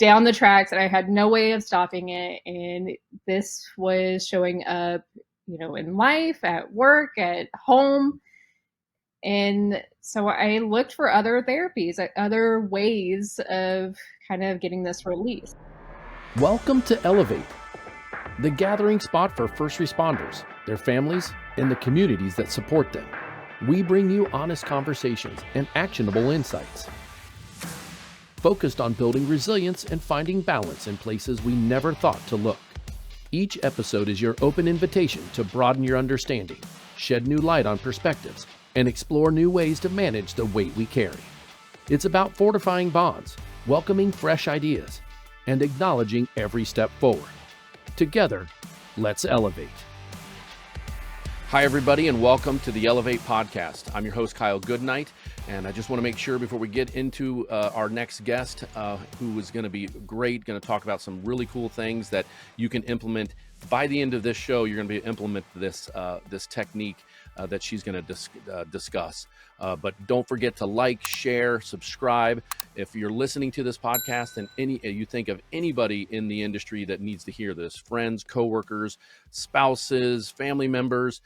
down the tracks and I had no way of stopping it. And this was showing up, in life, at work, at home. And so I looked for other therapies, other ways of kind of getting this release. Welcome to Elevate, the gathering spot for first responders, their families, and the communities that support them. We bring you honest conversations and actionable insights, focused on building resilience and finding balance in places we never thought to look. Each episode is your open invitation to broaden your understanding, shed new light on perspectives, and explore new ways to manage the weight we carry. It's about fortifying bonds, welcoming fresh ideas, and acknowledging every step forward. Together, let's elevate. Hi, everybody, and welcome to the E11evate Podcast. I'm your host, Kyle Goodnight, and I just want to make sure before we get into our next guest, who is going to be great, going to talk about some really cool things that you can implement. By the end of this show, you're going to be implement this technique that she's going to discuss. But don't forget to like, share, subscribe. If you're listening to this podcast and you think of anybody in the industry that needs to hear this, friends, coworkers, spouses, family members,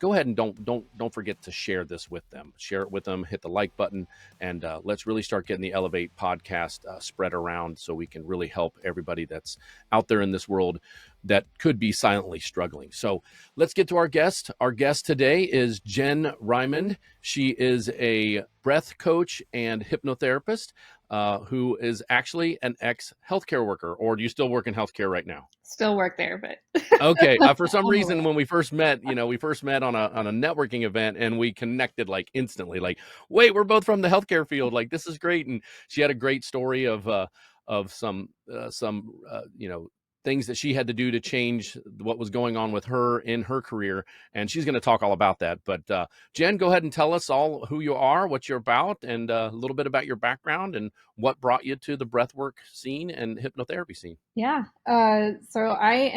go ahead and don't forget to share this with them. Share it with them, hit the like button, and let's really start getting the E11evate podcast spread around so we can really help everybody that's out there in this world that could be silently struggling. So let's get to our guest. Our guest today is Jen Rymond. She is a breath coach and hypnotherapist who is actually an ex-healthcare worker. Or do you still work in healthcare right now? Still work there, but okay. For some reason, when we first met, on a networking event, and we connected like instantly. Like, wait, we're both from the healthcare field. Like, this is great. And she had a great story of some things that she had to do to change what was going on with her in her career. And she's going to talk all about that. But Jen, go ahead and tell us all who you are, what you're about, and a little bit about your background and what brought you to the breathwork scene and hypnotherapy scene. Yeah. So I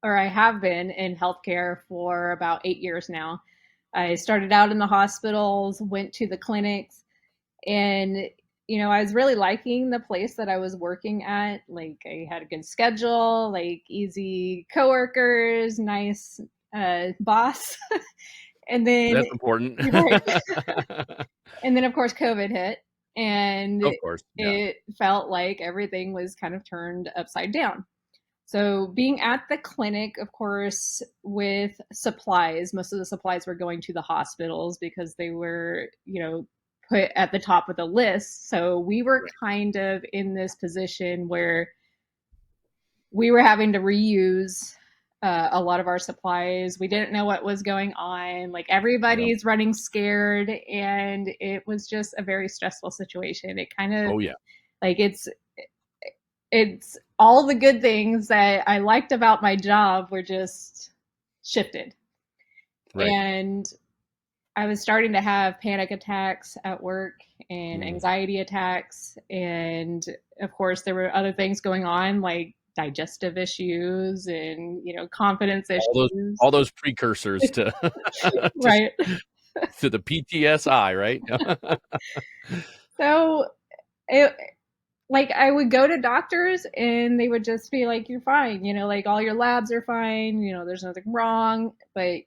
have been in healthcare for about 8 years now. I started out in the hospitals, went to the clinics, and I was really liking the place that I was working at. Like, I had a good schedule, like easy coworkers, nice boss. And then that's important. Right. And then of course COVID hit, and of course, yeah. It felt like everything was kind of turned upside down. So being at the clinic, of course, with supplies, most of the supplies were going to the hospitals because they were, put at the top of the list. So we were kind of in this position where we were having to reuse a lot of our supplies. We didn't know what was going on. Like, everybody's running scared, and it was just a very stressful situation. It kind of, like, it's all the good things that I liked about my job were just shifted. Right. And I was starting to have panic attacks at work and anxiety attacks. And of course, there were other things going on, like digestive issues and, confidence issues. All those precursors to, right. to the PTSI, right? So I would go to doctors and they would just be like, you're fine, like all your labs are fine, there's nothing wrong. But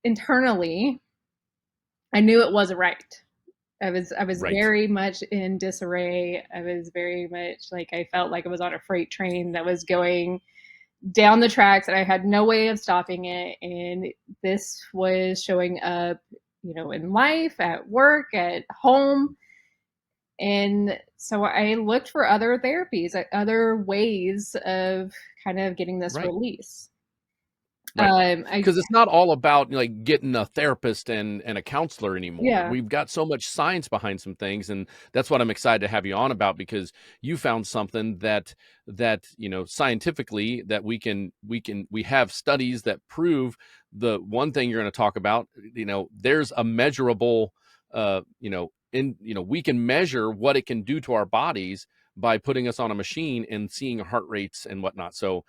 internally, I knew it wasn't right. I was right. Very much in disarray. I was very much like, I felt like I was on a freight train that was going down the tracks and I had no way of stopping it. And this was showing up, in life, at work, at home. And so I looked for other therapies, other ways of kind of getting this release. Right. Because it's not all about like getting a therapist and a counselor anymore. Yeah. We've got so much science behind some things, and that's what I'm excited to have you on about, because you found something that scientifically that we have studies that prove the one thing you're going to talk about. There's a measurable we can measure what it can do to our bodies by putting us on a machine and seeing heart rates and whatnot. So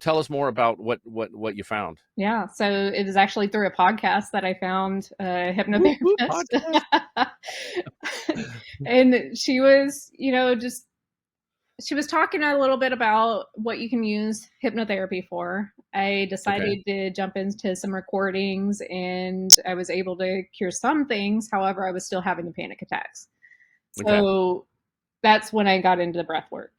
tell us more about what you found. Yeah. So it was actually through a podcast that I found a hypnotherapist. And she was, just she was talking a little bit about what you can use hypnotherapy for. I Okay. decided to jump into some recordings and I was able to cure some things. However, I was still having the panic attacks. Okay. So that's when I got into the breath work.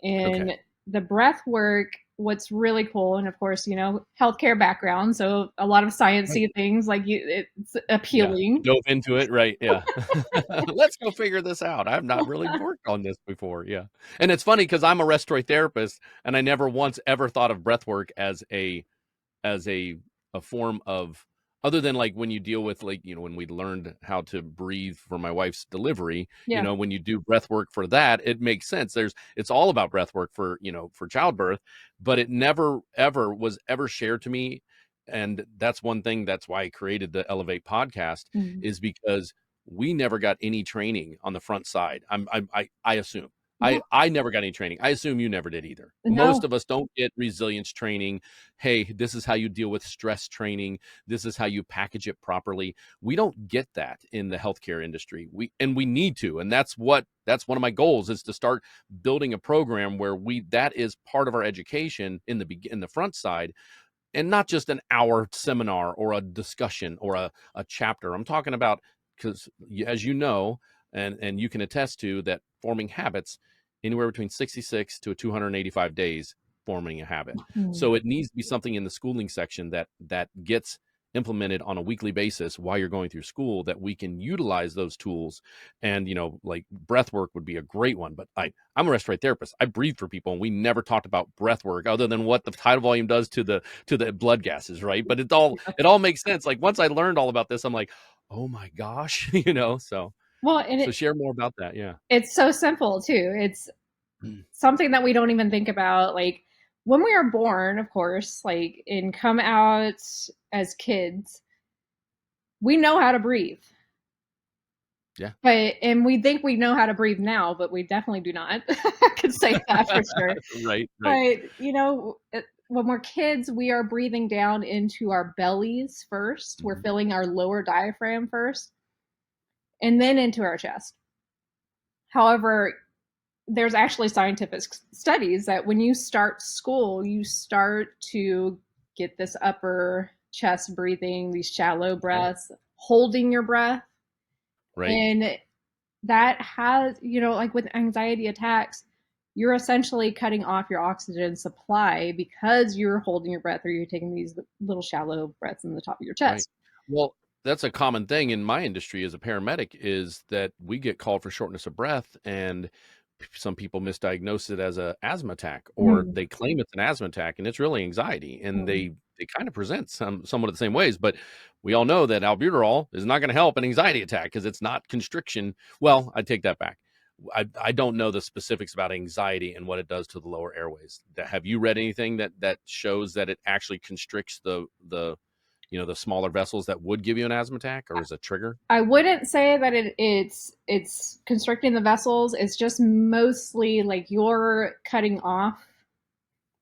Okay. And the breath work, what's really cool, and of course, healthcare background, so a lot of Right. sciencey things like it's Yeah. appealing. Dove into it, right, yeah. Let's go figure this out. I've not really worked on this before, yeah. And it's funny because 'cause I'm a respiratory therapist, and I never once ever thought of breath work as a form of, other than like when you deal with, like, when we learned how to breathe for my wife's delivery, Yeah. when you do breath work for that, it makes sense. It's all about breath work for, for childbirth, but it never ever was ever shared to me. And that's one thing, that's why I created the Elevate podcast, Mhm. is because we never got any training on the front side. I assume. Yeah. I never got any training. I assume you never did either. Most No. of us don't get resilience training. Hey, this is how you deal with stress training. This is how you package it properly. We don't get that in the healthcare industry. We need to, and that's one of my goals, is to start building a program where that is part of our education in the front side, and not just an hour seminar or a discussion or a chapter. I'm talking about, because as you know, and you can attest to, that forming habits, anywhere between 66 to 285 days forming a habit. Mhm. So it needs to be something in the schooling section that gets implemented on a weekly basis while you're going through school, that we can utilize those tools. And like breath work would be a great one. But I'm a respiratory therapist. I breathe for people, and we never talked about breath work other than what the tidal volume does to the blood gases, right? But it all makes sense. Like, once I learned all about this, I'm like, oh my gosh, so Well, and share more about that. Yeah. it's so simple too. It's something that we don't even think about. Like when we are born, of course, like and come out as kids, we know how to breathe. Yeah. And we think we know how to breathe now, but we definitely do not. I can say that for sure. Right, right. But, when we're kids, we are breathing down into our bellies first. We're Mhm. filling our lower diaphragm first, and then into our chest. However, there's actually scientific studies that when you start school, you start to get this upper chest breathing, these shallow Okay. breaths, holding your breath. Right. And that has, like with anxiety attacks, you're essentially cutting off your oxygen supply because you're holding your breath or you're taking these little shallow breaths in the top of your Right. chest. Well, that's a common thing in my industry as a paramedic, is that we get called for shortness of breath, and some people misdiagnose it as a asthma attack, or Mhm. they claim it's an asthma attack, and it's really anxiety, and Mhm. they kind of present somewhat the same ways. But we all know that albuterol is not going to help an anxiety attack, because it's not constriction. Well, I take that back. I don't know the specifics about anxiety and what it does to the lower airways. Have you read anything that shows that it actually constricts the smaller vessels that would give you an asthma attack, or is a trigger? I wouldn't say that it's constricting the vessels. It's just mostly like you're cutting off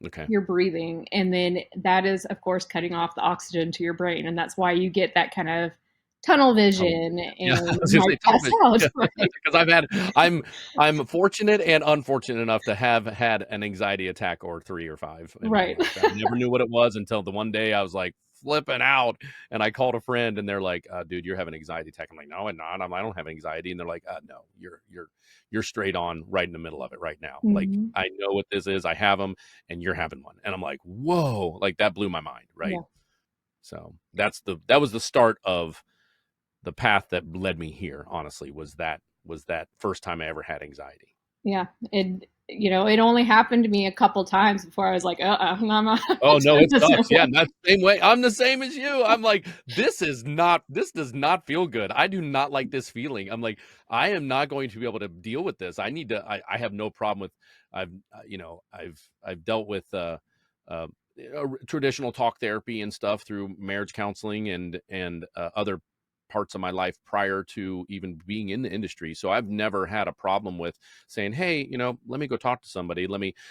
Okay. your breathing, and then that is, of course, cutting off the oxygen to your brain, and that's why you get that kind of tunnel Tunnel vision vision. Yeah, I and was gonna might say tunnel pass vision. out. Yeah, Right? because I'm fortunate and unfortunate enough to have had an anxiety attack or 3 or 5 in my Right. life. I never knew what it was until the one day I was, like, flipping out, and I called a friend, and they're like, "Dude, you're having an anxiety attack." I'm like, "No, I'm not. I don't have anxiety." And they're like, "No, you're straight on right in the middle of it right now. Like, Mhm. I know what this is. I have them, and you're having one." And I'm like, "Whoa." Like, that blew my mind, right? Yeah. So, that was the start of the path that led me here, honestly, was that first time I ever had anxiety. Yeah. It only happened to me a couple times before I was like, I'm not Oh, no, doing it this no sucks. Yeah, more. and that's the same way. I'm the same as you. I'm like, this does not feel good. I do not like this feeling. I'm like, I am not going to be able to deal with this. I have no problem with, I've dealt with, uh, traditional talk therapy and stuff through marriage counseling and other parts of my life prior to even being in the industry. So I've never had a problem with saying, "Hey, let me go talk to somebody.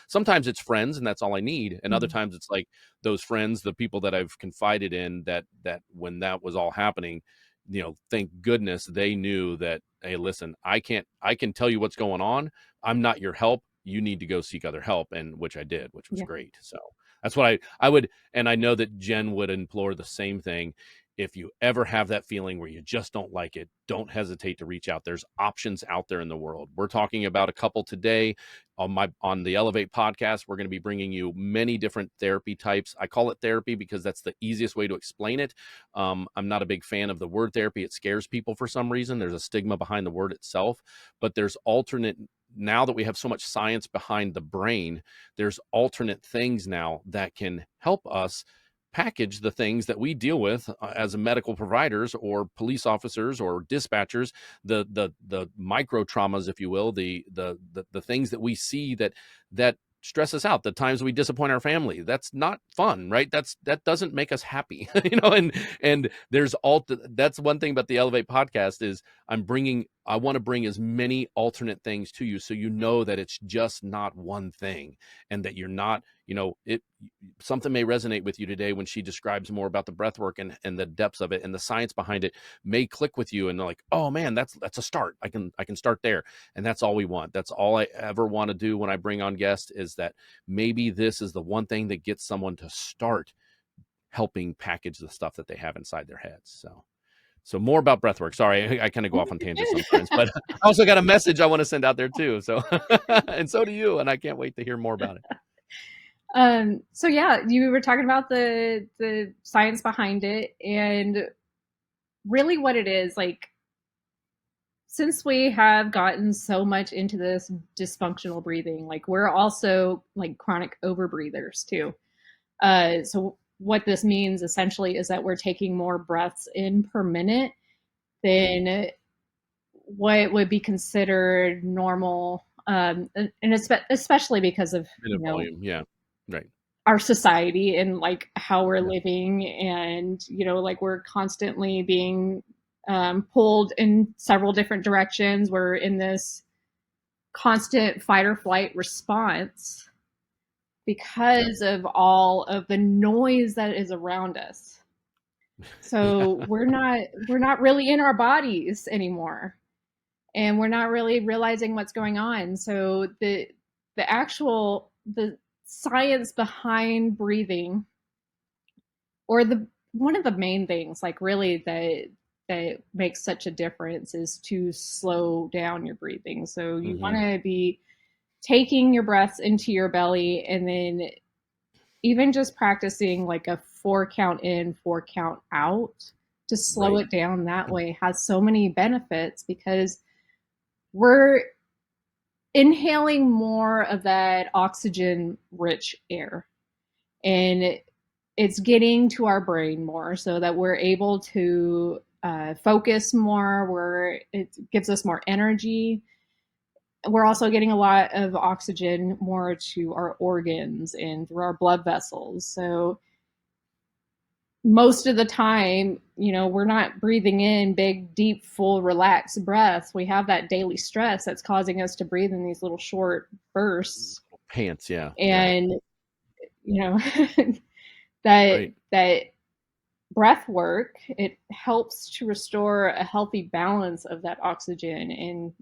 Sometimes it's friends and that's all I need. And other Mhm. times it's like those friends, the people that I've confided in, that when that was all happening, thank goodness they knew that, hey, listen, I can tell you what's going on. I'm not your help. you need to go seek other help, and which I did, which was Yeah. great. So that's what I would, and I know that Jen would implore the same thing. If you ever have that feeling where you just don't like it, don't hesitate to reach out. There's options out there in the world. We're talking about a couple today on the Elevate podcast. We're going to be bringing you many different therapy types. I call it therapy because that's the easiest way to explain it. I'm not a big fan of the word therapy. It scares people for some reason. There's a stigma behind the word itself, but there's alternate. Now that we have so much science behind the brain, there's alternate things now that can help us package the things that we deal with as medical providers or police officers or dispatchers, the micro traumas, if you will, the things that we see that stress us out, the times we disappoint our family. That's not fun, right? That doesn't make us happy. And there's that's one thing about the Elevate podcast is I want to bring as many alternate things to you, so you know that it's just not one thing, and that you're not, something may resonate with you today when she describes more about the breath work and the depths of it and the science behind it may click with you, and like, oh man, that's a start. I can start there. And that's all we want. That's all I ever want to do when I bring on guests, is that maybe this is the one thing that gets someone to start helping package the stuff that they have inside their heads. So more about breathwork. Sorry, I kind of go off on tangents sometimes, but I also got a message I want to send out there too. So, and so do you, and I can't wait to hear more about it. So yeah, you were talking about the science behind it, and really what it is, like, since we have gotten so much into this dysfunctional breathing, like, we're also like chronic overbreathers too. So what this means essentially is that we're taking more breaths in per minute than what would be considered normal, and especially because of Volume, yeah, right. our society and like how we're living, and like we're constantly being pulled in several different directions. We're in this constant fight or flight response because of all of the noise that is around us. So Yeah. we're not really in our bodies anymore, and we're not really realizing what's going on. So the science behind breathing, or the one of the main things, like, really that makes such a difference, is to slow down your breathing. So you want to be taking your breaths into your belly, and then even just practicing like a 4 count in, 4 count out, to slow Right. it down that way has so many benefits, because we're inhaling more of that oxygen rich air, and it's getting to our brain more, so that we're able to focus more, where it gives us more energy. We're also getting a lot of oxygen more to our organs and through our blood vessels. So most of the time, we're not breathing in big, deep, full, relaxed breaths. We have that daily stress that's causing us to breathe in these little short bursts. Pants, yeah. And, you know, that Right. that breath work, it helps to restore a healthy balance of that oxygen, and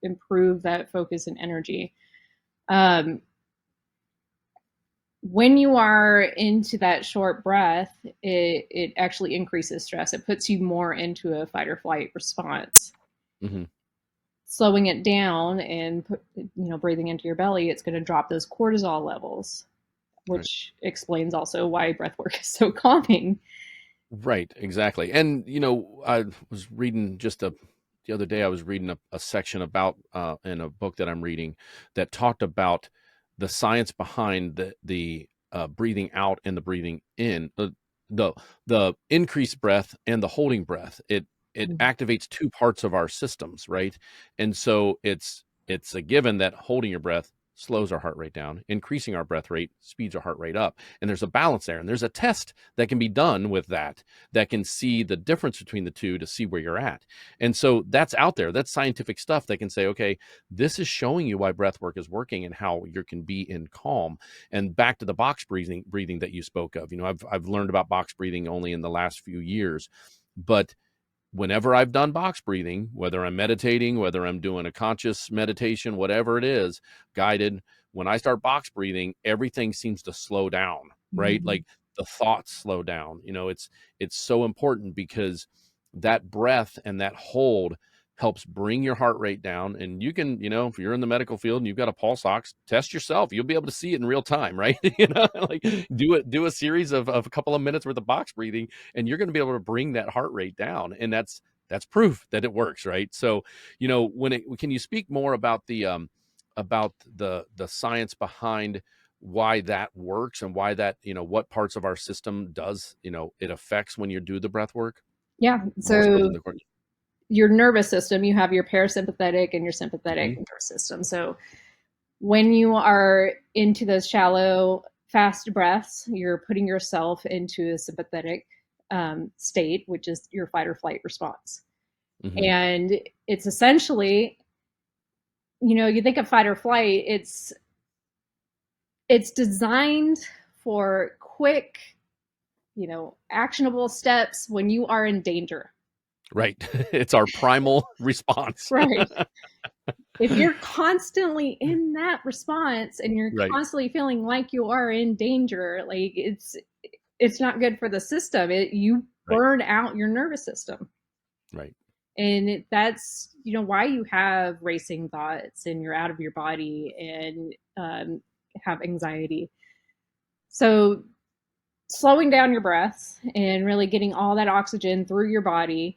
improve that focus and energy. When you are into that short breath, it actually increases stress. It puts you more into a fight or flight response. Mm-hmm. Slowing it down and breathing into your belly, it's going to drop those cortisol levels, which explains also why breath work is so calming. Right, exactly. And I was reading the other day. I was reading a section about in a book that I'm reading that talked about the science behind the breathing out and the breathing in, the the increased breath and the holding breath. It activates two parts of our systems, right? And so it's a given that holding your breath slows our heart rate down, increasing our breath rate speeds our heart rate up. And there's a balance there. And there's a test that can be done with that can see the difference between the two to see where you're at. And so that's out there. That's scientific stuff that can say, okay, this is showing you why breath work is working and how you can be in calm. And back to the box breathing that you spoke of. I've learned about box breathing only in the last few years, but whenever I've done box breathing, whether I'm meditating, whether I'm doing a conscious meditation, whatever it is, guided, when I start box breathing, everything seems to slow down, right? Mhm. Like the thoughts slow down. It's so important because that breath and that hold helps bring your heart rate down. And you can, if you're in the medical field and you've got a pulse ox, test yourself. You'll be able to see it in real time, right? Like do a series of a couple of minutes worth of box breathing, and you're going to be able to bring that heart rate down. And that's proof that it works, right? So, can you speak more about the science behind why that works and why that, what parts of our system does, it affects when you do the breath work Yeah. more so than So the court? your nervous system, you have your parasympathetic and your sympathetic Mhm. nervous system. So when you are into those shallow, fast breaths, you're putting yourself into a sympathetic state, which is your fight or flight response. Mhm. And it's essentially, you think of fight or flight, it's designed for quick, actionable steps when you are in danger. Right. It's our primal response. Right. If you're constantly in that response and you're Right. constantly feeling like you are in danger, like it's not good for the system. You Right. burn out your nervous system. Right. And that's why you have racing thoughts and you're out of your body and have anxiety. So slowing down your breath and really getting all that oxygen through your body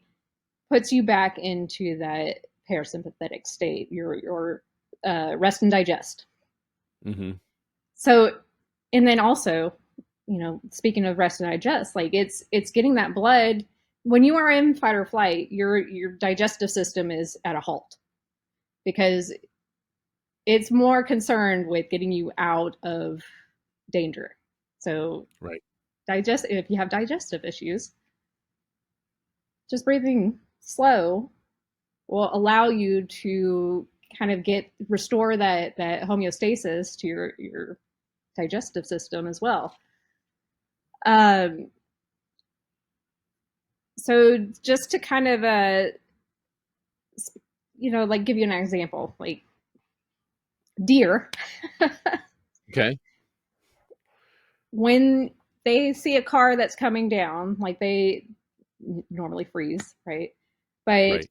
puts you back into that parasympathetic state, your rest and digest. Mhm. So, and then also, speaking of rest and digest, like it's getting that blood. When you are in fight or flight, your digestive system is at a halt because it's more concerned with getting you out of danger. So, Right. if you have digestive issues, just breathing slow will allow you to kind of restore that homeostasis to your digestive system as well. Um, so just to kind of like give you an example, like deer, Okay. when they see a car that's coming down, like they normally freeze, right? But Right.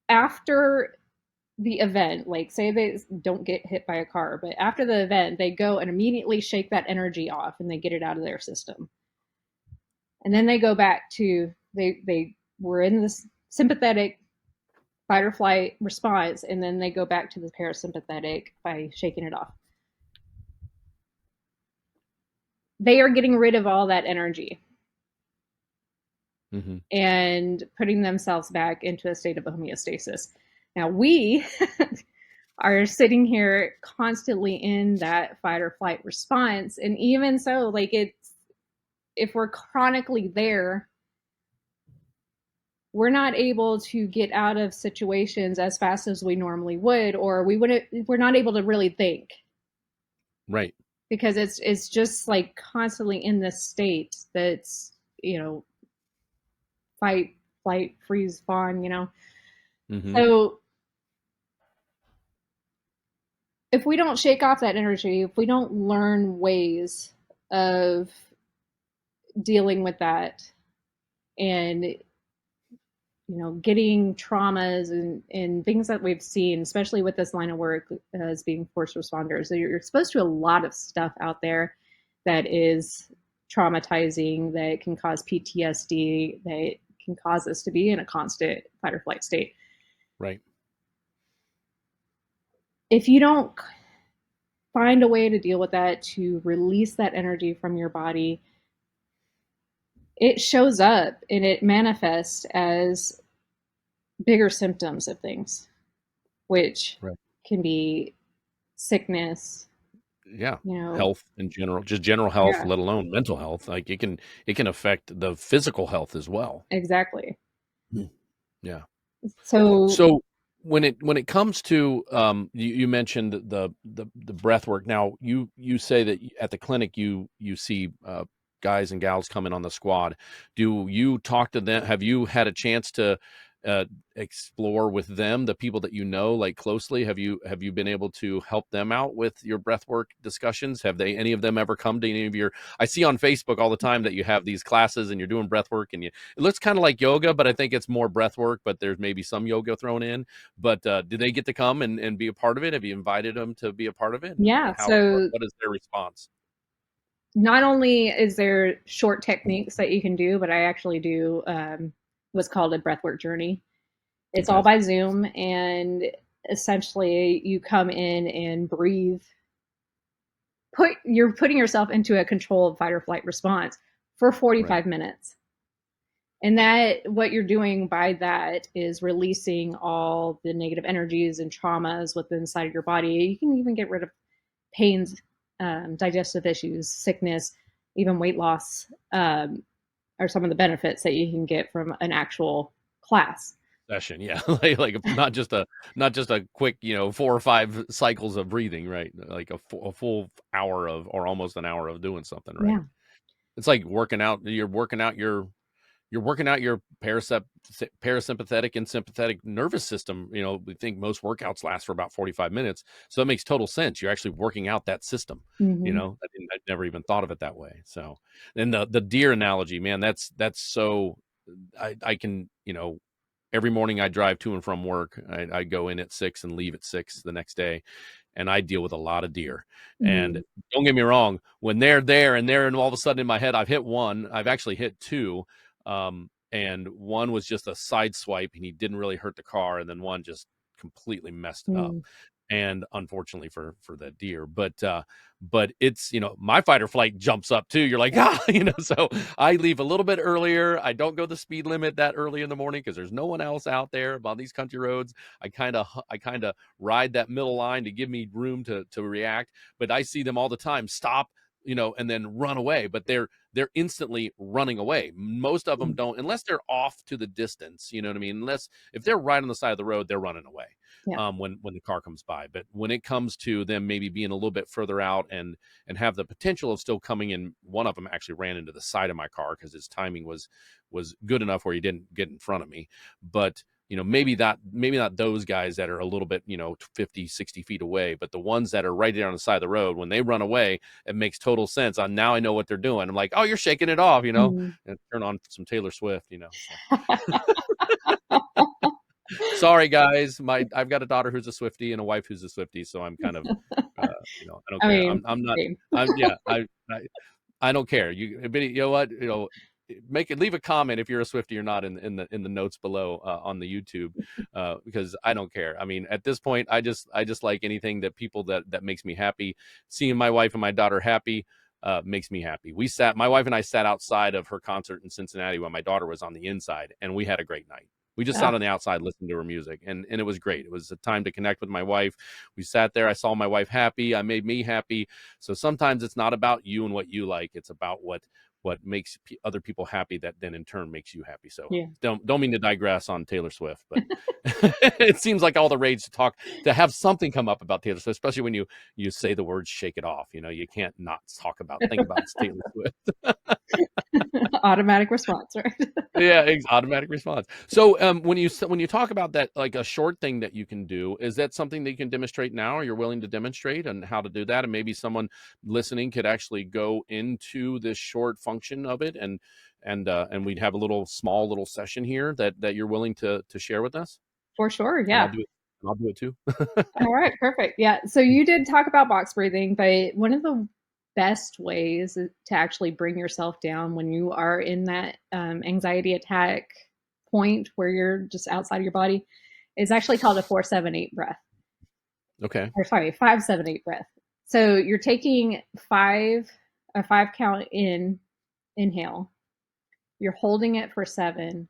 after the event, like say they don't get hit by a car, but after the event, they go and immediately shake that energy off and they get it out of their system. And then they go back to they were in this sympathetic fight or flight response, and then they go back to the parasympathetic by shaking it off. They are getting rid of all that energy Mhm. and putting themselves back into a state of homeostasis. Now we are sitting here constantly in that fight or flight response, and even so, like if we're chronically there, we're not able to get out of situations as fast as we normally would, or we're not able to really think Right. because it's just like constantly in this state that's you know fight, flight, freeze, fawn. Mhm. So if we don't shake off that energy, if we don't learn ways of dealing with that and getting traumas and things that we've seen, especially with this line of work as being first responders. So you're exposed to a lot of stuff out there that is traumatizing, that can cause PTSD, that can cause us to be in a constant fight or flight state. Right. If you don't find a way to deal with that, to release that energy from your body, it shows up and it manifests as bigger symptoms of things, which Right. can be sickness, Yeah. you know. Health in general, just general health, Yeah, let alone mental health. Like it can affect the physical health as well. exactly. Hmm. Yeah. So So when it comes to you mentioned the breath work. Now you say that at the clinic you see guys and gals come in on the squad, do you talk to them? Have you had a chance to explore with them, the people that you know, like closely? Have you been able to help them out with your breathwork discussions? Have any of them ever come to any of your? I see on Facebook all the time that you have these classes and you're doing breathwork, and it looks kind of like yoga, but I think it's more breathwork. But there's maybe some yoga thrown in. But do they get to come and be a part of it? Have you invited them to be a part of it? And Yeah. how? So What is their response? not only is there short techniques that you can do, but I actually do what's called a breathwork journey. It's all Okay. by Zoom, and essentially you come in and breathe. You're putting yourself into a controlled fight or flight response for Right. 45 minutes. And that what you're doing by that is releasing all the negative energies and traumas within inside of your body. You can even get rid of pains, digestive issues, sickness, even weight loss, are some of the benefits that you can get from an actual class. Session, yeah. Like not just a quick, 4 or 5 cycles of breathing, right? Like a full hour of, or almost an hour of doing something, right? Yeah. It's like working out. You're working out your parasympathetic and sympathetic nervous system. We think most workouts last for about 45 minutes, so it makes total sense. You're actually working out that system. Mm-hmm. I'd never even thought of it that way. So, and the deer analogy, man, that's so. I can, every morning I drive to and from work. I go in at 6 and leave at 6 the next day, and I deal with a lot of deer. And Mm-hmm. don't get me wrong, when they're there and all of a sudden in my head, I've hit one. I've actually hit two. And one was just a side swipe, and he didn't really hurt the car, and then one just completely messed it up. And unfortunately for the deer, but it's, my fight or flight jumps up too. You're like, so I leave a little bit earlier. I don't go the speed limit that early in the morning because there's no one else out there on these country roads. I kind of ride that middle line to give me room to react. But I see them all the time stop, and then run away. But they're instantly running away. Most of them don't, unless they're off to the distance. You know what I mean? Unless if they're right on the side of the road, they're running away. Yeah. When the car comes by. But when it comes to them maybe being a little bit further out and have the potential of still coming in, one of them actually ran into the side of my car because his timing was good enough where he didn't get in front of me. But maybe not those guys that are a little bit 50, 60 feet away, but the ones that are right there on the side of the road, when they run away, it makes total sense. Now I know what they're doing. I'm like, oh, you're shaking it off, Mm-hmm. and turn on some Taylor Swift, so. Sorry, guys. I've got a daughter who's a Swiftie and a wife who's a Swiftie, so I'm kind of, I don't I care. mean, I'm not. same. Yeah. I don't care. But you know what? Leave a comment if you're a Swiftie or not in the notes below on the YouTube, because I don't care. I mean, at this point, I just like anything that that makes me happy. Seeing my wife and my daughter happy. Makes me happy. My wife and I sat outside of her concert in Cincinnati when my daughter was on the inside, and we had a great night. We just Ah, sat on the outside listening to her music, and it was great. It was a time to connect with my wife. We sat there. I saw my wife happy. I made me happy. So sometimes it's not about you and what you like. It's about what makes other people happy, that then in turn makes you happy. So yeah. don't mean to digress on Taylor Swift, but it seems like all the rage to have something come up about Taylor Swift, especially when you say the words "shake it off." You can't not think about Taylor Swift. Automatic response, right? Yeah, automatic response. So when you talk about that, like a short thing that you can do, is that something that you can demonstrate now, or you're willing to demonstrate, and how to do that? And maybe someone listening could actually go into this short function of it, and we'd have a small little session here that you're willing to share with us, For sure. and I'll Yeah. do it. And I'll do it too. All right. Perfect. Yeah. So you did talk about box breathing, but one of the best ways to actually bring yourself down when you are in that anxiety attack point where you're just outside of your body is actually called a 4-7-8 breath. Okay. Or sorry, 5-7-8 breath. So you're taking a 5 count inhale, you're holding it for 7,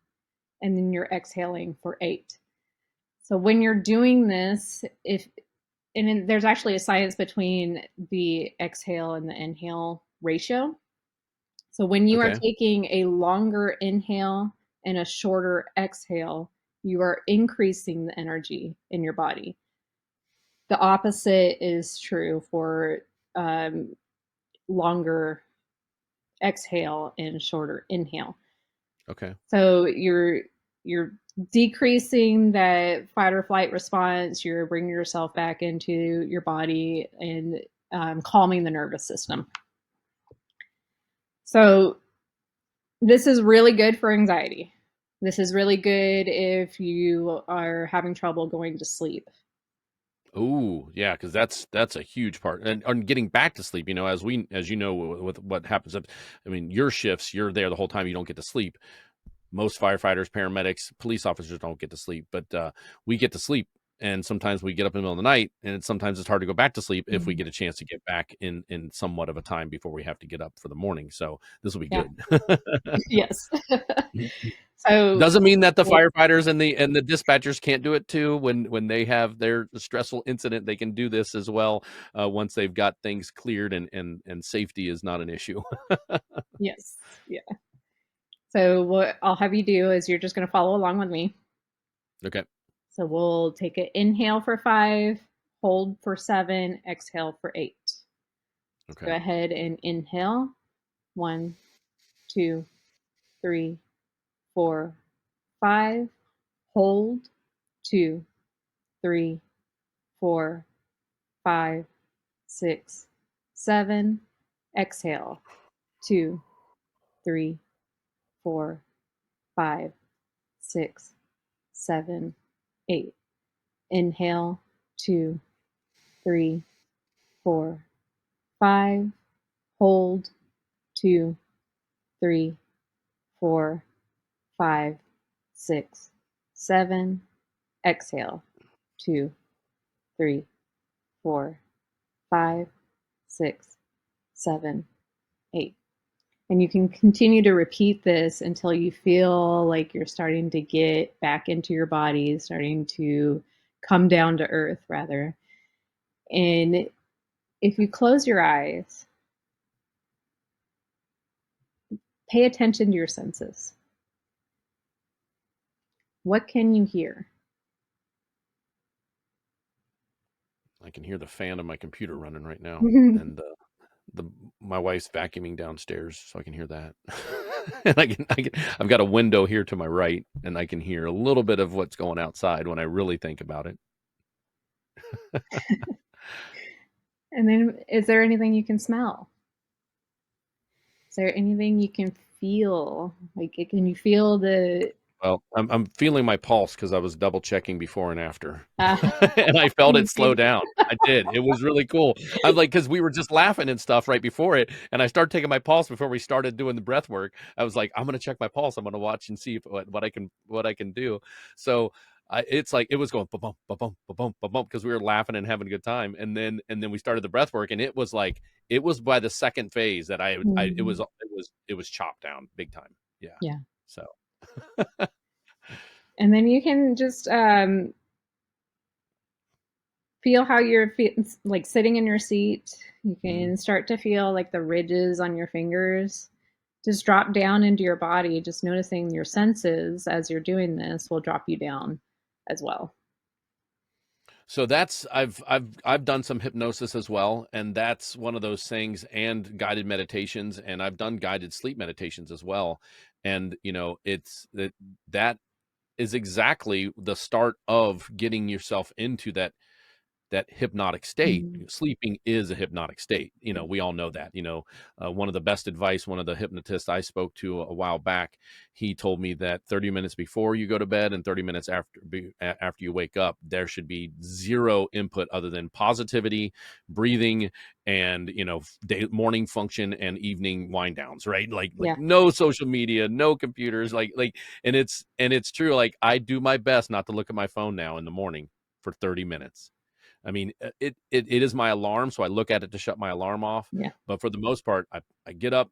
and then you're exhaling for 8. So when you're doing this, there's actually a science between the exhale and the inhale ratio. So when you are Okay. taking a longer inhale and a shorter exhale, you are increasing the energy in your body. The opposite is true for um, longer exhale and shorter inhale. Okay. So you're decreasing that fight or flight response. You're bringing yourself back into your body and calming the nervous system. So this is really good for anxiety. This is really good if you are having trouble going to sleep. Oh, yeah, because that's a huge part, and getting back to sleep. As you know, with what happens. I mean, your shifts, you're there the whole time. You don't get to sleep. Most firefighters, paramedics, police officers don't get to sleep, but we get to sleep. And sometimes we get up in the middle of the night, and sometimes it's hard to go back to sleep if we Mm. get a chance to get back in somewhat of a time before we have to get up for the morning. So this will be Yeah. good. Yes. So Doesn't mean that the well, firefighters and the dispatchers can't do it too. When they have their stressful incident, they can do this as well once they've got things cleared and safety is not an issue. yes. Yeah. So what I'll have you do is you're just going to follow along with me. Okay. So we'll take an inhale for 5, hold for 7, exhale for 8. Okay. Go ahead and inhale. 1, 2, 3, 4, 5. Hold. 2, 3, 4, 5, 6, 7. Exhale. 2, 3, 4, 5, 6, 7, 8. Inhale. 2, 3, 4, 5. Hold. 2, 3, 4, 5, 6, 7. Exhale. 2, 3, 4, 5, 6, 7, 8. And you can continue to repeat this until you feel like you're starting to get back into your body, starting to come down to earth, rather. And if you close your eyes, pay attention to your senses. What can you hear? I can hear the fan of my computer running right now, and the my wife's vacuuming downstairs, so I can hear that. And I've got a window here to my right, and I can hear a little bit of what's going outside when I really think about it. And then, is there anything you can smell? Is there anything you can feel? Like, can you feel the? Well, I'm feeling my pulse because I was double checking before and after, Uh, and I felt you it slow did. down. I did. It was really cool. I'm like, because we were just laughing and stuff right before it, and I started taking my pulse before we started doing the breath work. I was like, I'm gonna check my pulse. I'm gonna watch and see if, what I can do. So it's like it was going ba bum ba bum ba bum ba bum because we were laughing and having a good time, and then we started the breath work, and it was like it was by the second phase that Mm, it was chopped down big time. Yeah. yeah. So. And then you can just feel how you're like sitting in your seat. You Mhm. can start to feel like the ridges on your fingers just drop down into your body. Just noticing your senses as you're doing this will drop you down as well. So that's I've done some hypnosis as well, and that's one of those things, and guided meditations, and I've done guided sleep meditations as well. And it's that is exactly the start of getting yourself into that hypnotic state. Mm, Sleeping is a hypnotic state. yeah. We all know that. One of the best advice, one of the hypnotists I spoke to a while back, he told me that 30 minutes before you go to bed and 30 minutes after you wake up, there should be zero input other than positivity, breathing, and morning function and evening wind downs, right? Like Yeah. no social media, no computers, and it's true. Like I do my best not to look at my phone now in the morning for 30 minutes. I mean, it is my alarm, so I look at it to shut my alarm off. Yeah. But for the most part, I get up,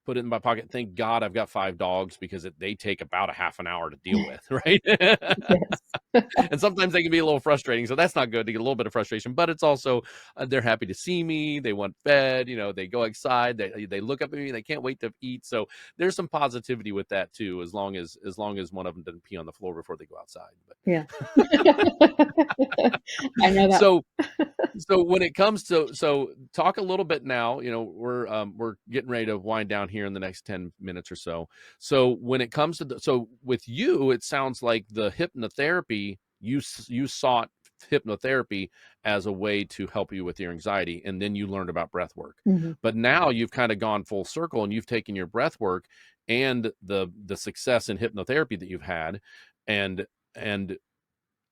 put it in my pocket. Thank God I've got 5 dogs because they take about a half an hour to deal with, right? Yes. And sometimes they can be a little frustrating. So that's not good to get a little bit of frustration, but it's also, they're happy to see me. They want fed, they go outside, they look up at me, they can't wait to eat. So there's some positivity with that too, as long as one of them doesn't pee on the floor before they go outside. Yeah. But I know that. so when it comes to, talk a little bit now, we're getting ready to wind down here in the next 10 minutes or so. So when it comes to so with you, it sounds like the hypnotherapy, you sought hypnotherapy as a way to help you with your anxiety, and then you learned about breath work. Mhm. But now you've kind of gone full circle, and you've taken your breath work and the success in hypnotherapy that you've had, and and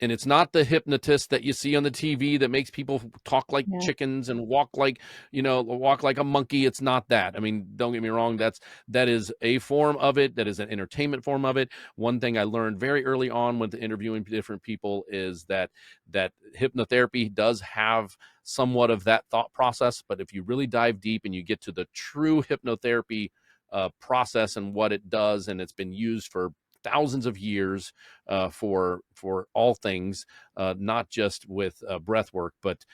and it's not the hypnotist that you see on the TV that makes people talk like Yeah. chickens and walk like a monkey. It's not that. I mean, don't get me wrong. That is a form of it. That is an entertainment form of it. One thing I learned very early on with interviewing different people is that hypnotherapy does have somewhat of that thought process. But if you really dive deep and you get to the true hypnotherapy process and what it does, and it's been used for thousands of years for all things, not just with breath work, but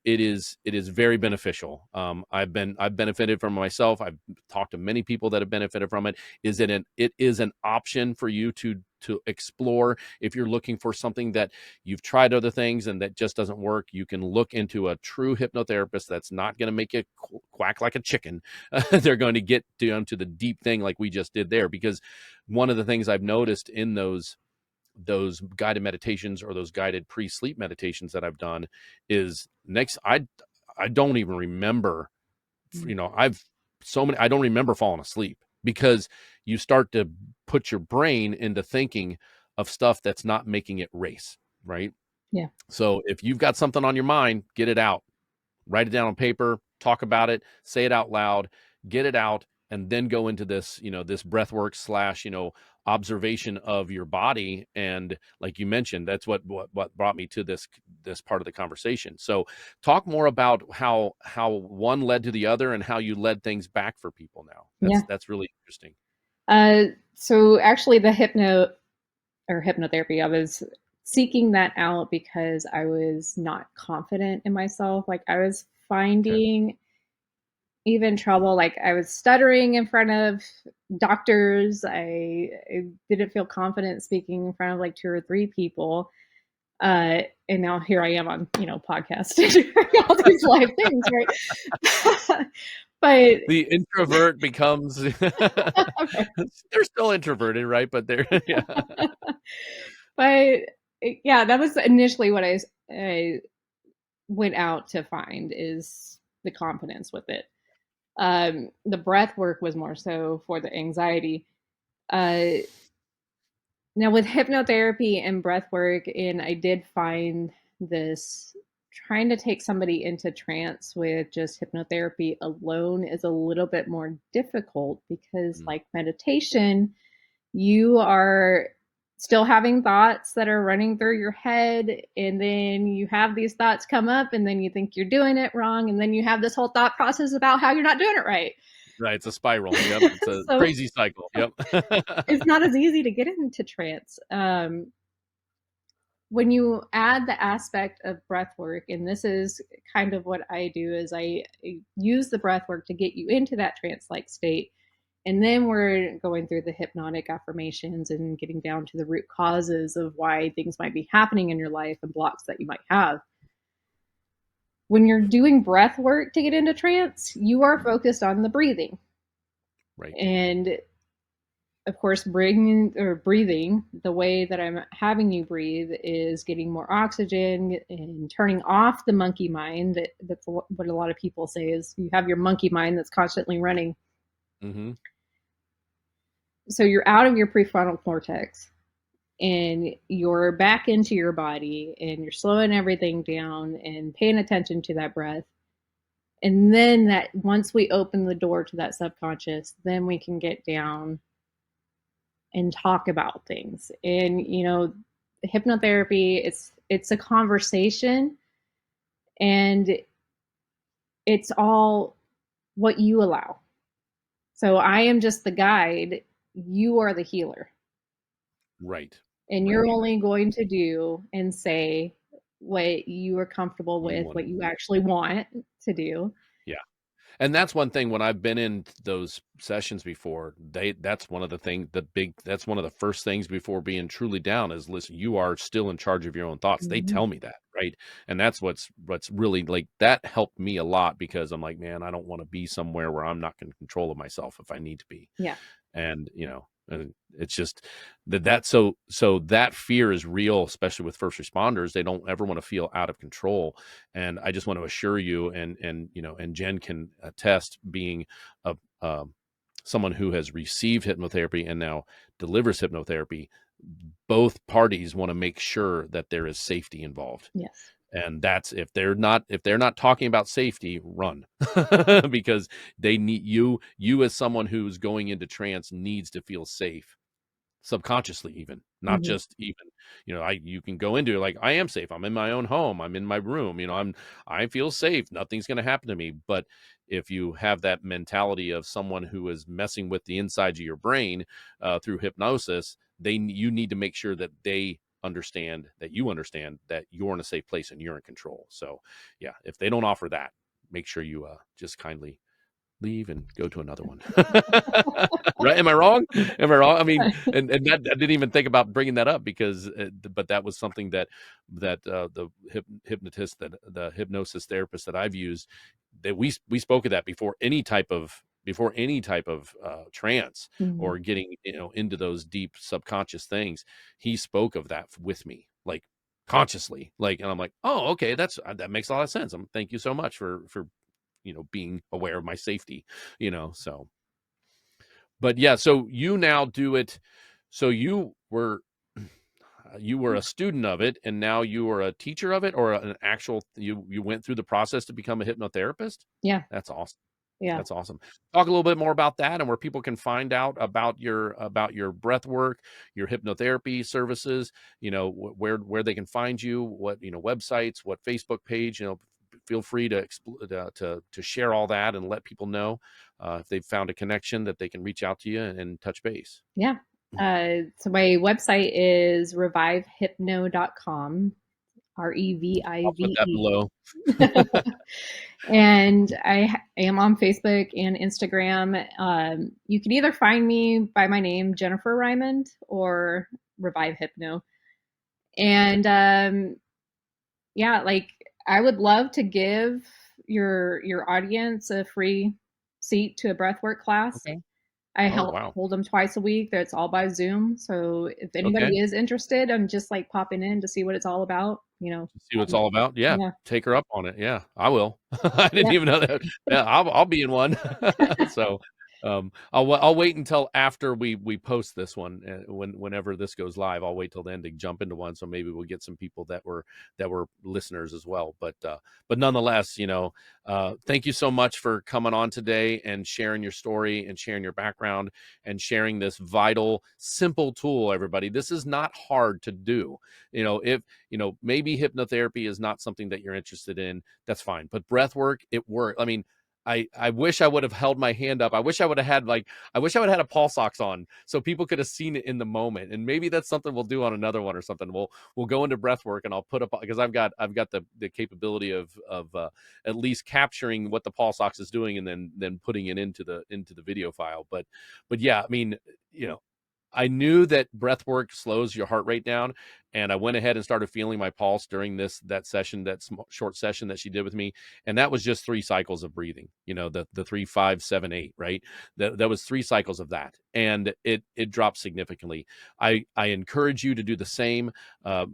it is very beneficial. I've benefited from it myself. I've talked to many people that have benefited from it. It is an option for you to explore. If you're looking for something that you've tried other things and that just doesn't work, you can look into a true hypnotherapist that's not going to make you quack like a chicken. They're going to get down to the deep thing like we just did there, because one of the things I've noticed in those guided meditations or those guided pre-sleep meditations that I've done is I don't even remember, Mm. I don't remember falling asleep, because you start to put your brain into thinking of stuff that's not making it race, right? Yeah. So if you've got something on your mind, get it out, write it down on paper, talk about it, say it out loud, get it out, and then go into this breath work slash, observation of your body. And like you mentioned, that's what brought me to this part of the conversation. So talk more about how one led to the other and how you led things back for people now. That's Yeah. that's really interesting. So actually the hypnotherapy, I was seeking that out because I was not confident in myself. Like I was Okay. finding even trouble, like I was stuttering in front of doctors. I didn't feel confident speaking in front of like two or three people. And now here I am on, podcast doing all these live things, right? But The introvert becomes they're still introverted, right? But they're yeah. but yeah, that was initially what I went out to find is the confidence with it. The breath work was more so for the anxiety. Uh, Now with hypnotherapy and breath work, and I did find this trying to take somebody into trance with just hypnotherapy alone is a little bit more difficult because Mm. like meditation, you are still having thoughts that are running through your head, and then you have these thoughts come up and then you think you're doing it wrong, and then you have this whole thought process about how you're not doing it right. Right, it's a spiral. Yep, it's a So crazy cycle. Yep. it's not as easy to get into trance. When you add the aspect of breath work, and this is kind of what I do, is I use the breath work to get you into that trance like state, and then we're going through the hypnotic affirmations and getting down to the root causes of why things might be happening in your life and blocks that you might have. When you're doing breath work to get into trance, you are focused on the breathing. Right. And of course, breathing, the way that I'm having you breathe is getting more oxygen and turning off the monkey mind. That's what a lot of people say is you have your monkey mind that's constantly running. Mhm. So you're out of your prefrontal cortex and you're back into your body and you're slowing everything down and paying attention to that breath. And then that once we open the door to that subconscious, then we can get down and talk about things. And hypnotherapy, it's a conversation, and it's all what you allow. So I am just the guide, you are the healer. Right. And you're only going to do and say what you are comfortable You with, want what to you do. actually want to do. Yeah. And that's one thing when I've been in those sessions before, that's one of the thing, that's one of the first things before being truly down is, listen, you are still in charge of your own thoughts. They Mhm. tell me that, right? And that's what's really like, that helped me a lot, because I'm like, man, I don't want to be somewhere where I'm not in control of myself if I need to be. Yeah. And and it's just so that fear is real, especially with first responders. They don't ever want to feel out of control. And I just want to assure you, and Jen can attest, being a someone who has received hypnotherapy and now delivers hypnotherapy, both parties want to make sure that there is safety involved. Yes. And that's, if they're not talking about safety, run. Because they need you as someone who's going into trance needs to feel safe, subconsciously, even, not Mhm. just even, you can go into it like, I am safe, I'm in my own home, I'm in my room, I feel safe, nothing's going to happen to me. But if you have that mentality of someone who is messing with the insides of your brain through hypnosis, you need to make sure that they understand, that you understand that you're in a safe place and you're in control. So yeah, if they don't offer that, make sure you just kindly leave and go to another one. Right? Am I wrong? Am I wrong? I mean, and that, I didn't even think about bringing that up, because, but that was something that the hypnotist, that the hypnosis therapist that I've used, that we spoke of that before any type of trance, Mhm. or getting into those deep subconscious things. He spoke of that with me, like, consciously, like, and I'm like, oh, okay, that makes a lot of sense. Thank you so much for being aware of my safety, so. But yeah, so you now do it. So you were a student of it, and now you are a teacher of it, or an actual, you went through the process to become a hypnotherapist. Yeah. That's awesome. Yeah. That's awesome. Talk a little bit more about that, and where people can find out about your breath work, your hypnotherapy services, where they can find you, what, websites, what Facebook page, feel free to to share all that, and let people know if they've found a connection, that they can reach out to you and touch base. Yeah. So my website is revivehypno.com, I'll put that Revive. below. And I am on Facebook and Instagram. You can either find me by my name, Jennifer Rymond, or Revive Hypno. And yeah, like I would love to give your audience a free seat to a breathwork class. Okay. I Oh, help wow. hold them twice a week. That's all by Zoom. So if Okay. anybody is interested, I'm just like popping in to see what it's all about. See what it's all about. Yeah. Yeah, Take her up on it. Yeah, I will. I didn't yeah, even know that. Yeah, I'll be in one. So, I'll wait until after we post this one, whenever this goes live. I'll wait till then to jump into one. So maybe we'll get some people that were listeners as well. But nonetheless, thank you so much for coming on today and sharing your story and sharing your background and sharing this vital, simple tool. Everybody, this is not hard to do. If maybe hypnotherapy is not something that you're interested in, that's fine. But breath work, it works. I mean, I wish I would have held my hand up. I wish I would have had a pulse ox on, so people could have seen it in the moment. And maybe that's something we'll do on another one or something. We'll go into breath work, and I'll put up, because I've got the capability of at least capturing what the pulse ox is doing, and then putting it into the video file. But yeah, I mean, you know, I knew that breath work slows your heart rate down, and I went ahead and started feeling my pulse during that session, that short session that she did with me, and that was just 3 cycles of breathing. The 3, 5, 7, 8, right? That was 3 cycles of that, and it dropped significantly. I encourage you to do the same.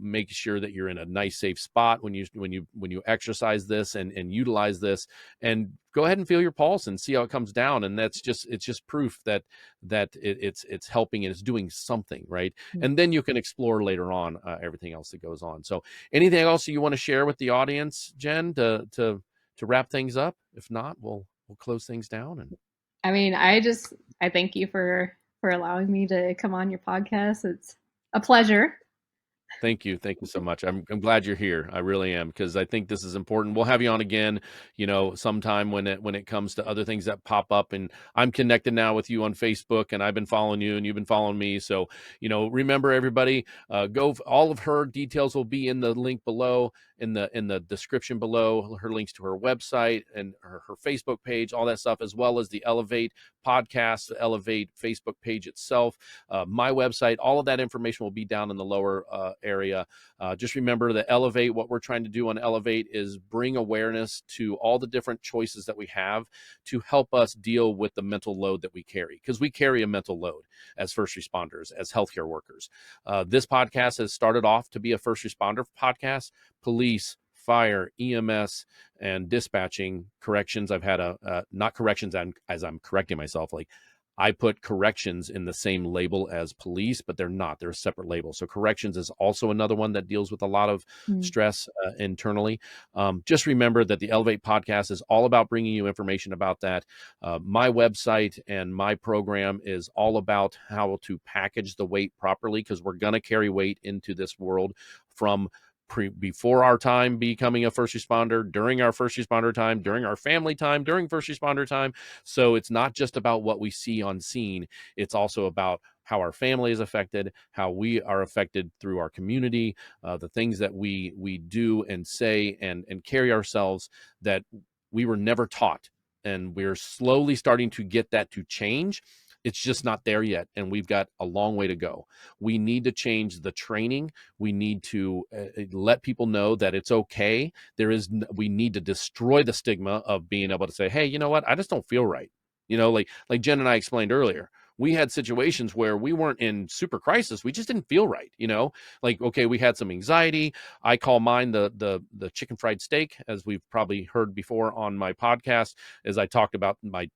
Make sure that you're in a nice, safe spot when you exercise this and utilize this, and go ahead and feel your pulse and see how it comes down. And it's just proof that it's helping, and it's doing something, right? And then you can explore later on everything else that goes on. So anything else you want to share with the audience, Jen, to wrap things up? If not, we'll close things down. And I mean, I thank you for allowing me to come on your podcast. It's a pleasure. Thank you. Thank you so much. I'm glad you're here. I really am, because I think this is important. We'll have you on again, sometime when it comes to other things that pop up. And I'm connected now with you on Facebook, and I've been following you, and you've been following me. So, remember, everybody, all of her details will be in the link below, in the description below. Her links to her website and her Facebook page, all that stuff, as well as the Elevate podcast, the Elevate Facebook page itself, my website. All of that information will be down in the lower area. Just remember that Elevate, what we're trying to do on Elevate is bring awareness to all the different choices that we have to help us deal with the mental load that we carry, because we carry a mental load as first responders, as healthcare workers. This podcast has started off to be a first responder podcast. Police, fire, EMS, and dispatching, corrections. I've had not corrections, as I'm correcting myself, like I put corrections in the same label as police, but they're not. They're a separate label. So corrections is also another one that deals with a lot of stress internally. Just remember that the Elevate podcast is all about bringing you information about that. My website and my program is all about how to package the weight properly, because we're going to carry weight into this world from before our time becoming a first responder, during our first responder time, during our family time, during first responder time. So it's not just about what we see on scene. It's also about how our family is affected, how we are affected through our community, the things that we do and say and carry ourselves that we were never taught. And we're slowly starting to get that to change. It's just not there yet, and we've got a long way to go. We need to change the training. We need to let people know that it's okay. We need to destroy the stigma of being able to say, hey, you know what? I just don't feel right. Like Jen and I explained earlier, we had situations where we weren't in super crisis. We just didn't feel right. Like, okay, we had some anxiety. I call mine the chicken fried steak, as we've probably heard before on my podcast, as I talked about my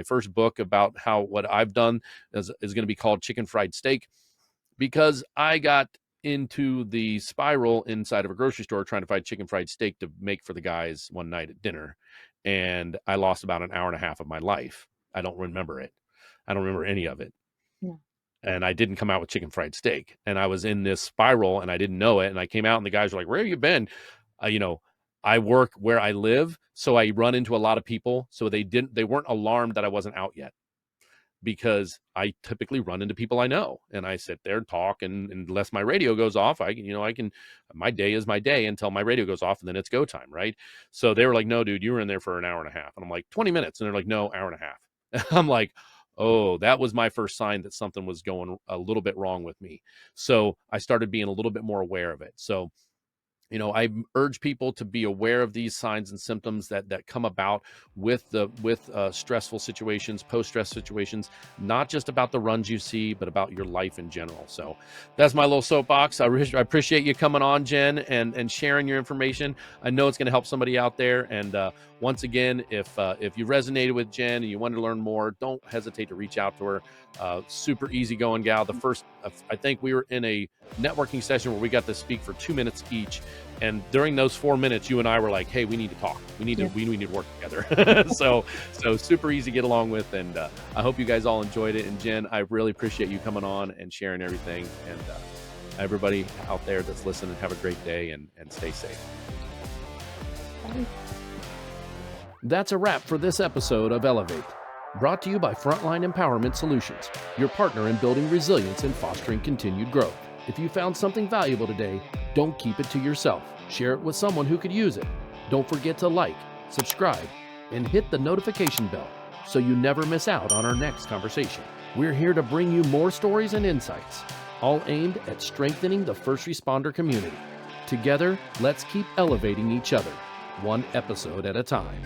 first book about how what I've done is going to be called Chicken Fried Steak, because I got into the spiral inside of a grocery store trying to find chicken fried steak to make for the guys one night at dinner. And I lost about an hour and a half of my life. I don't remember it. I don't remember any of it. Yeah. And I didn't come out with chicken fried steak. And I was in this spiral and I didn't know it. And I came out and the guys were like, where have you been? I work where I live. So I run into a lot of people. So they weren't alarmed that I wasn't out yet, because I typically run into people I know, and I sit there and talk, and unless my radio goes off, my day is my day until my radio goes off, and then it's go time. Right. So they were like, no, dude, you were in there for an hour and a half. And I'm like, 20 minutes. And they're like, no, hour and a half. And I'm like, oh, that was my first sign that something was going a little bit wrong with me. So I started being a little bit more aware of it. So I urge people to be aware of these signs and symptoms that come about with stressful situations, post-stress situations, not just about the runs you see, but about your life in general. So that's my little soapbox. I appreciate you coming on, Jen, and sharing your information. I know it's going to help somebody out there. And once again, if you resonated with Jen and you want to learn more, don't hesitate to reach out to her. Super easygoing gal. The first, I think we were in a networking session where we got to speak for 2 minutes each. And during those 4 minutes, you and I were like, hey, we need to talk. We need to work together. so super easy to get along with. And I hope you guys all enjoyed it. And Jen, I really appreciate you coming on and sharing everything. And everybody out there that's listening, have a great day and stay safe. Bye. That's a wrap for this episode of Elevate, brought to you by Frontline Empowerment Solutions, your partner in building resilience and fostering continued growth. If you found something valuable today, don't keep it to yourself. Share it with someone who could use it. Don't forget to like, subscribe, and hit the notification bell so you never miss out on our next conversation. We're here to bring you more stories and insights, all aimed at strengthening the first responder community. Together, let's keep elevating each other, one episode at a time.